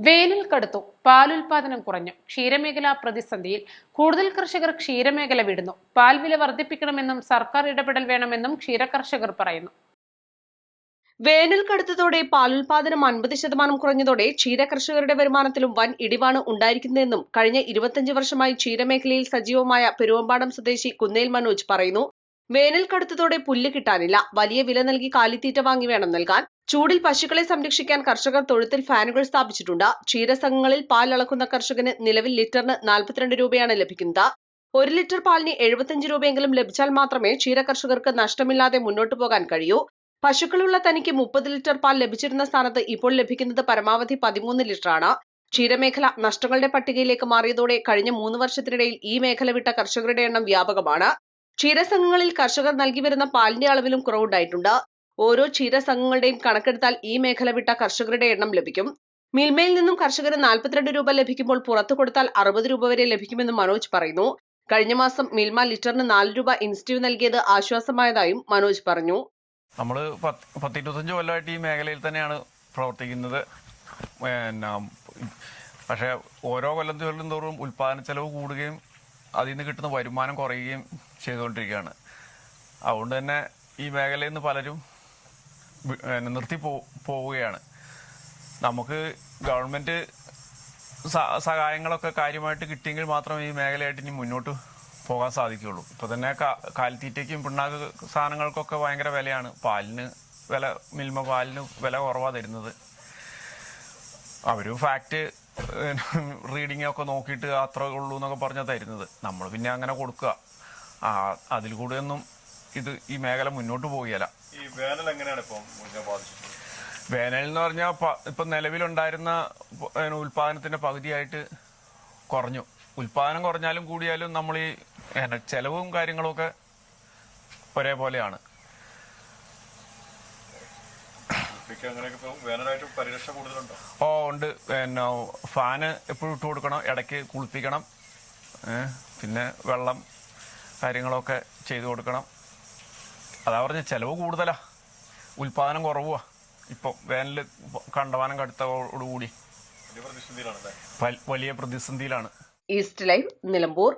വേനൽ കടുത്തു, പാലുൽപാദനം കുറഞ്ഞു, ക്ഷീരമേഖല പ്രതിസന്ധിയിൽ. കൂടുതൽ കർഷകർ ക്ഷീരമേഖല വിടുന്നു. പാൽ വില വർദ്ധിപ്പിക്കണമെന്നും സർക്കാർ ഇടപെടൽ വേണമെന്നും ക്ഷീരകർഷകർ പറയുന്നു. വേനൽ കടുത്തതോടെ പാലുൽപാദനം 50% കുറഞ്ഞതോടെ ക്ഷീരകർഷകരുടെ വരുമാനത്തിലും വൻ ഇടിവാണ് ഉണ്ടായിരിക്കുന്നതെന്നും കഴിഞ്ഞ 25 വർഷമായി ക്ഷീരമേഖലയിൽ സജീവമായ പെരുവമ്പാടം സ്വദേശി കുന്നേൽ മനോജ് പറയുന്നു. വേനൽ കടുത്തതോടെ പുല്ല് കിട്ടാനില്ല. വലിയ വില നൽകി കാലിത്തീറ്റ വാങ്ങി വേണം നൽകാൻ. ചൂടിൽ പശുക്കളെ സംരക്ഷിക്കാൻ കർഷകർ തൊഴുത്തിൽ ഫാനുകൾ സ്ഥാപിച്ചിട്ടുണ്ട്. ക്ഷീരസംഘങ്ങളിൽ പാൽ അളക്കുന്ന കർഷകന് നിലവിൽ ലിറ്ററിന് 42 രൂപയാണ് ലഭിക്കുന്നത്. 1 ലിറ്റർ പാലിന് 75 രൂപയെങ്കിലും ലഭിച്ചാൽ മാത്രമേ ക്ഷീരകർഷകർക്ക് നഷ്ടമില്ലാതെ മുന്നോട്ടു പോകാൻ കഴിയൂ. പശുക്കളുള്ള തനിക്ക് 30 ലിറ്റർ പാൽ ലഭിച്ചിരുന്ന സ്ഥാനത്ത് ഇപ്പോൾ ലഭിക്കുന്നത് പരമാവധി 13 ലിറ്ററാണ്. ക്ഷീരമേഖല നഷ്ടങ്ങളുടെ പട്ടികയിലേക്ക് മാറിയതോടെ കഴിഞ്ഞ 3 വർഷത്തിനിടയിൽ ഈ മേഖല വിട്ട കർഷകരുടെ എണ്ണം വ്യാപകമാണ്. ക്ഷീരസംഘങ്ങളിൽ കർഷകർ നൽകി വരുന്ന പാലിന്റെ അളവിലും കുറവുണ്ടായിട്ടുണ്ട്. ഓരോ ക്ഷീരസംഘങ്ങളുടെയും കണക്കെടുത്താൽ ഈ മേഖല വിട്ട കർഷകരുടെ എണ്ണം ലഭിക്കും. മിൽമയിൽ നിന്നും കർഷകന് 42 രൂപ ലഭിക്കുമ്പോൾ പുറത്തു കൊടുത്താൽ 60 രൂപ വരെ ലഭിക്കുമെന്ന് മനോജ് പറയുന്നു. കഴിഞ്ഞ മാസം മിൽമ ലിറ്ററിന് 4 രൂപ ഇൻസെന്റീവ് നൽകിയത് ആശ്വാസമായതായും മനോജ് പറഞ്ഞു. നമ്മൾ 10-25 കൊല്ലമായിട്ട് ഈ മേഖലയിൽ തന്നെയാണ് പ്രവർത്തിക്കുന്നത്. പക്ഷേ ഓരോ കൊല്ലം തോറും ഉൽപ്പാദന ചെലവ് കൂടുകയും അതിൽ നിന്ന് കിട്ടുന്ന വരുമാനം കുറയുകയും ചെയ്തുകൊണ്ടിരിക്കുകയാണ്. അതുകൊണ്ട് തന്നെ ഈ മേഖലയിൽ നിന്ന് പലരും നിർത്തി പോവുകയാണ്. നമുക്ക് ഗവൺമെൻറ് സഹായങ്ങളൊക്കെ കാര്യമായിട്ട് കിട്ടിയെങ്കിൽ മാത്രമേ ഈ മേഖലയായിട്ട് ഇനി മുന്നോട്ട് പോകാൻ സാധിക്കുകയുള്ളൂ. ഇപ്പോൾ തന്നെ കാലിത്തീറ്റയ്ക്കും പിണ്ണാക്ക് സാധനങ്ങൾക്കൊക്കെ ഭയങ്കര വിലയാണ്. പാലിന് വില, മിൽമ പാലിന് വില കുറവാണ് തരുന്നത്. അവർ ഫാക്റ്റ് റീഡിംഗ് ഒക്കെ നോക്കിയിട്ട് അത്ര ഉള്ളൂ എന്നൊക്കെ പറഞ്ഞാൽ തരുന്നത്. നമ്മൾ പിന്നെ അങ്ങനെ കൊടുക്കുക. അതിൽ കൂടെയൊന്നും ഈ മേഖല മുന്നോട്ട് പോവുകയില്ല. ഈ വേനൽ എങ്ങനെയാണ് ഇപ്പോൾ ബാധിച്ചത്? വേനൽ എന്ന് പറഞ്ഞാൽ ഇപ്പം നിലവിലുണ്ടായിരുന്ന ഉൽപ്പാദനത്തിന്റെ പകുതിയായിട്ട് കുറഞ്ഞു. ഉൽപ്പാദനം കുറഞ്ഞാലും കൂടിയാലും നമ്മൾ ഈ ചെലവും കാര്യങ്ങളുമൊക്കെ ഒരേപോലെയാണ്. ഉണ്ട്. ഫാന് എപ്പോഴും ഇട്ട് കൊടുക്കണം, ഇടയ്ക്ക് കുളിപ്പിക്കണം, പിന്നെ വെള്ളം കാര്യങ്ങളൊക്കെ ചെയ്തു കൊടുക്കണം. അതാ പറഞ്ഞ ചെലവ് കൂടുതലാ, ഉൽപാദനം കുറവാ. ഇപ്പം വേനൽ കണ്ടവാനം കടുത്തോടുകൂടി വലിയ പ്രതിസന്ധിയിലാണ്. East live, Nilambur.